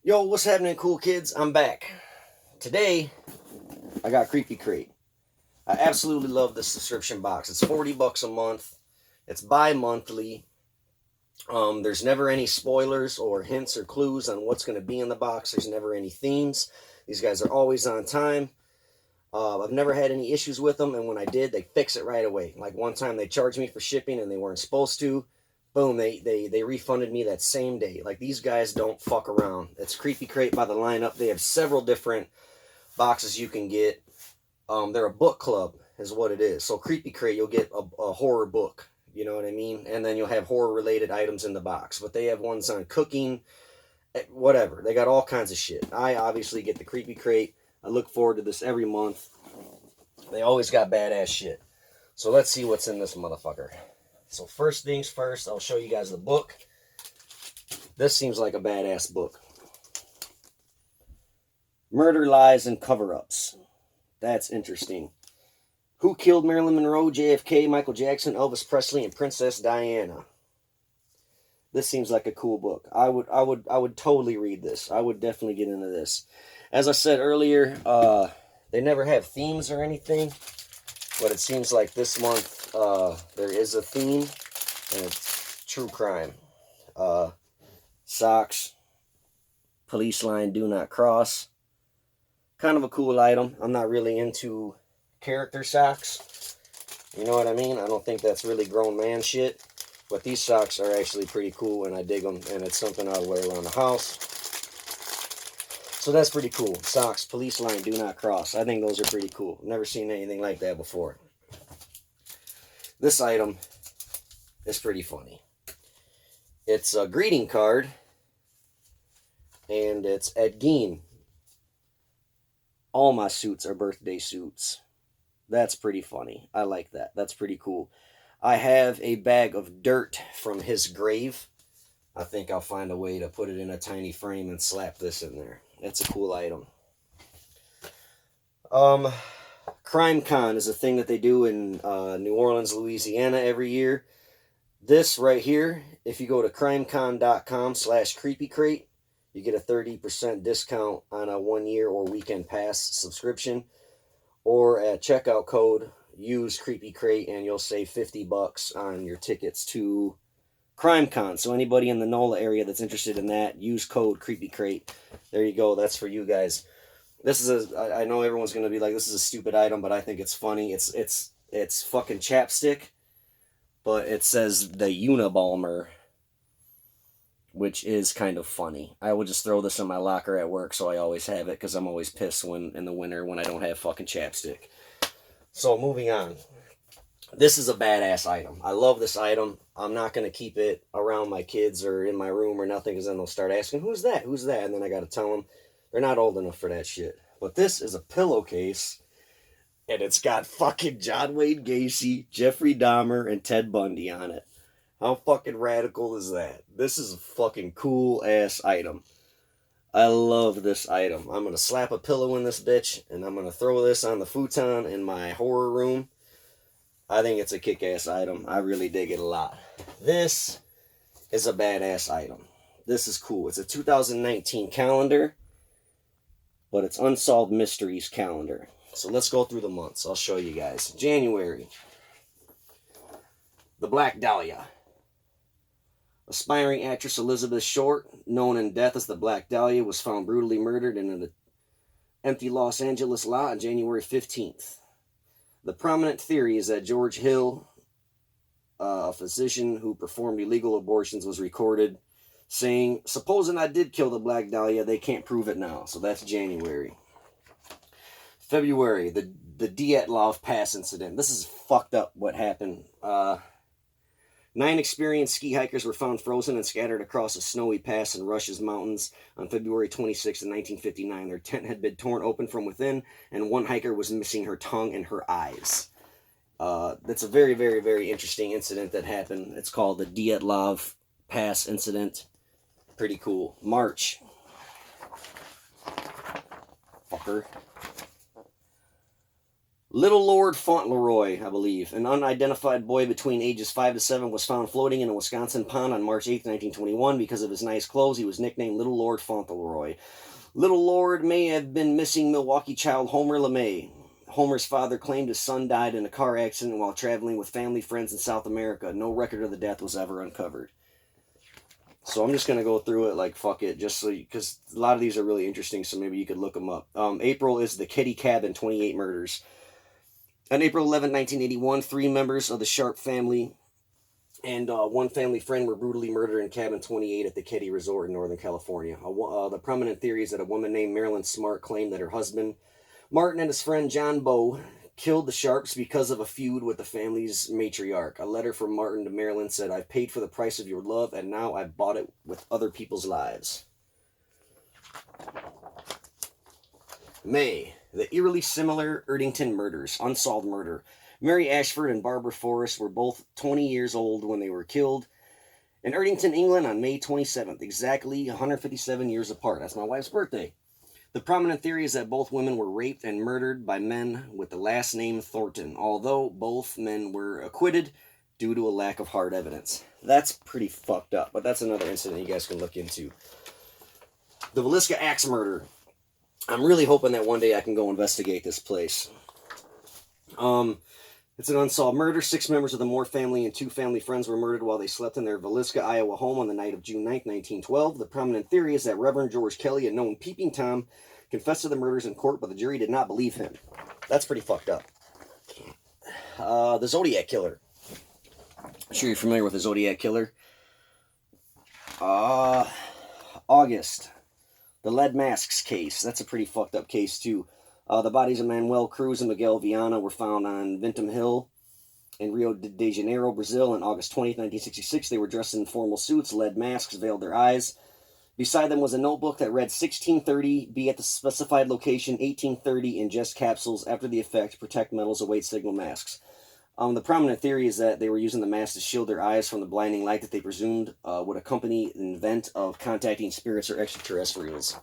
Yo, what's happening, cool kids? I'm back. Today, I got Creepy Crate. I absolutely love this subscription box. It's 40 bucks a month. It's bi-monthly. There's never any spoilers or hints or clues on what's going to be in the box. There's never any themes. These guys are always on time. I've never had any issues with them, and when I did, they fix it right away. Like one time they charged me for shipping and they weren't supposed to. Boom, they refunded me that same day. Like, these guys don't fuck around. It's Creepy Crate by the lineup. They have several different boxes you can get. They're a book club is what it is. So Creepy Crate, you'll get a horror book. You know what I mean? And then you'll have horror-related items in the box. But they have ones on cooking, whatever. They got all kinds of shit. I obviously get the Creepy Crate. I look forward to this every month. They always got badass shit. So let's see what's in this motherfucker. So first things first, I'll show you guys the book. This seems like a badass book. Murder, Lies, and Cover-Ups. That's interesting. Who killed Marilyn Monroe, JFK, Michael Jackson, Elvis Presley, and Princess Diana? This seems like a cool book. I would totally read this. I would definitely get into this. As I said earlier, they never have themes or anything, but it seems like this month there is a theme, and it's true crime. Socks, police line, do not cross. Kind of a cool item. I'm not really into character socks. You know what I mean? I don't think that's really grown man shit. But these socks are actually pretty cool, and I dig them, and it's something I'll wear around the house. So that's pretty cool. Socks, police line, do not cross. I think those are pretty cool. Never seen anything like that before. This item is pretty funny. It's a greeting card, and it's Ed Gein. All my suits are birthday suits. That's pretty funny. I like that. That's pretty cool. I have a bag of dirt from his grave. I think I'll find a way to put it in a tiny frame and slap this in there. It's a cool item. Crime Con is a thing that they do in New Orleans, Louisiana every year. This right here, if you go to crimecon.com/creepycrate, you get a 30% discount on a 1-year or weekend pass subscription. Or at checkout code, use Creepy Crate, and you'll save 50 bucks on your tickets to CrimeCon. So anybody in the NOLA area that's interested in that, use code Creepy Crate. There you go. That's for you guys. This is I know everyone's gonna be like, this is a stupid item, but I think it's funny. It's fucking chapstick, but it says the Unabomber, which is kind of funny. I would just throw this in my locker at work, so I always have it, because I'm always pissed when in the winter when I don't have fucking chapstick. So moving on. This is a badass item. I love this item. I'm not going to keep it around my kids or in my room or nothing, because then they'll start asking, who's that? Who's that? And then I got to tell them they're not old enough for that shit. But this is a pillowcase, and it's got fucking John Wayne Gacy, Jeffrey Dahmer, and Ted Bundy on it. How fucking radical is that? This is a fucking cool ass item. I love this item. I'm going to slap a pillow in this bitch, and I'm going to throw this on the futon in my horror room. I think it's a kick-ass item. I really dig it a lot. This is a badass item. This is cool. It's a 2019 calendar, but it's Unsolved Mysteries calendar. So let's go through the months. I'll show you guys. January. The Black Dahlia. Aspiring actress Elizabeth Short, known in death as the Black Dahlia, was found brutally murdered in an empty Los Angeles lot on January 15th. The prominent theory is that George Hill, a physician who performed illegal abortions, was recorded saying, supposing I did kill the Black Dahlia, they can't prove it now. So that's January. February, the Dyatlov Pass incident. This is fucked up what happened. 9 experienced ski hikers were found frozen and scattered across a snowy pass in Russia's mountains on February 26, 1959. Their tent had been torn open from within, and one hiker was missing her tongue and her eyes. That's a very, very, very interesting incident that happened. It's called the Dyatlov Pass incident. Pretty cool. March. Fucker. Little Lord Fauntleroy, I believe, an unidentified boy between ages 5 to 7, was found floating in a Wisconsin pond on March 8, 1921. Because of his nice clothes, he was nicknamed Little Lord Fauntleroy. Little Lord may have been missing Milwaukee child Homer LeMay. Homer's father claimed his son died in a car accident while traveling with family friends in South America. No record of the death was ever uncovered. So I'm just going to go through it like fuck it, just so because a lot of these are really interesting, so maybe you could look them up. April is the Kitty Cabin 28 murders. On April 11, 1981, 3 members of the Sharp family and one family friend were brutally murdered in Cabin 28 at the Kitty Resort in Northern California. The prominent theory is that a woman named Marilyn Smart claimed that her husband, Martin, and his friend John Bowe killed the Sharps because of a feud with the family's matriarch. A letter from Martin to Marilyn said, "I've paid for the price of your love, and now I've bought it with other people's lives." May. The eerily similar Erdington murders. Unsolved murder. Mary Ashford and Barbara Forrest were both 20 years old when they were killed in Erdington, England on May 27th, exactly 157 years apart. That's my wife's birthday. The prominent theory is that both women were raped and murdered by men with the last name Thornton, although both men were acquitted due to a lack of hard evidence. That's pretty fucked up, but that's another incident you guys can look into. The Villisca Axe murder. I'm really hoping that one day I can go investigate this place. It's an unsolved murder. 6 members of the Moore family and 2 family friends were murdered while they slept in their Villisca, Iowa home on the night of June 9, 1912. The prominent theory is that Reverend George Kelly, a known Peeping Tom, confessed to the murders in court, but the jury did not believe him. That's pretty fucked up. The Zodiac Killer. I'm sure you're familiar with the Zodiac Killer. August. The Lead Masks case. That's a pretty fucked up case, too. The bodies of Manuel Cruz and Miguel Viana were found on Vintum Hill in Rio de Janeiro, Brazil, on August 20th, 1966. They were dressed in formal suits. Lead masks veiled their eyes. Beside them was a notebook that read 1630, be at the specified location, 1830, ingest capsules after the effect, protect metals, await signal masks. The prominent theory is that they were using the masks to shield their eyes from the blinding light that they presumed would accompany the event of contacting spirits or extraterrestrials.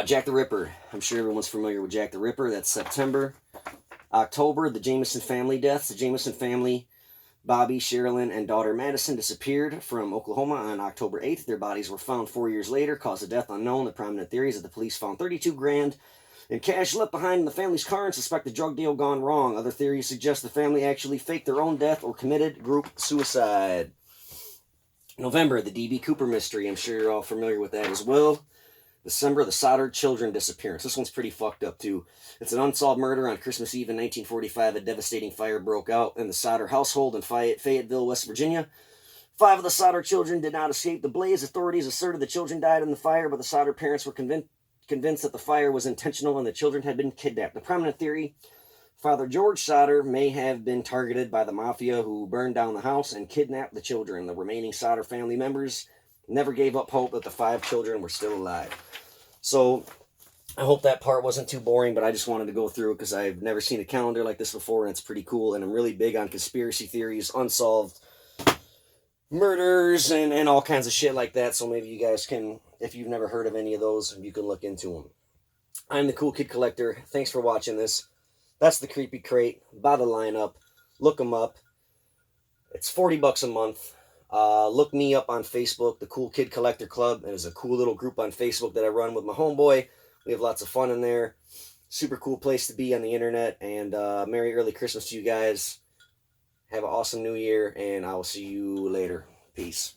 Jack the Ripper. I'm sure everyone's familiar with Jack the Ripper. That's September. October, the Jameson family deaths. The Jameson family, Bobby, Sherilyn, and daughter Madison, disappeared from Oklahoma on October 8th. Their bodies were found 4 years later. Cause of death unknown. The prominent theory is that the police found $32,000 in cash left behind in the family's car and suspect a drug deal gone wrong. Other theories suggest the family actually faked their own death or committed group suicide. November, the D.B. Cooper mystery. I'm sure you're all familiar with that as well. December, the Sodder children disappearance. This one's pretty fucked up, too. It's an unsolved murder. On Christmas Eve in 1945, a devastating fire broke out in the Sodder household in Fayetteville, West Virginia. 5 of the Sodder children did not escape the blaze. Authorities asserted the children died in the fire, but the Sodder parents were convinced that the fire was intentional and the children had been kidnapped. The prominent theory, Father George Sodder may have been targeted by the mafia who burned down the house and kidnapped the children. The remaining Sodder family members never gave up hope that the 5 children were still alive. So I hope that part wasn't too boring, but I just wanted to go through it because I've never seen a calendar like this before, and it's pretty cool, and I'm really big on conspiracy theories, unsolved murders, and all kinds of shit like that, so maybe you guys can, if you've never heard of any of those, you can look into them. I'm the Cool Kid Collector. Thanks for watching this. That's the Creepy Crate. Buy the lineup. Look them up. It's $40 a month. Look me up on Facebook, the Cool Kid Collector Club. It is a cool little group on Facebook that I run with my homeboy. We have lots of fun in there. Super cool place to be on the internet. And Merry Early Christmas to you guys. Have an awesome New Year, and I will see you later. Peace.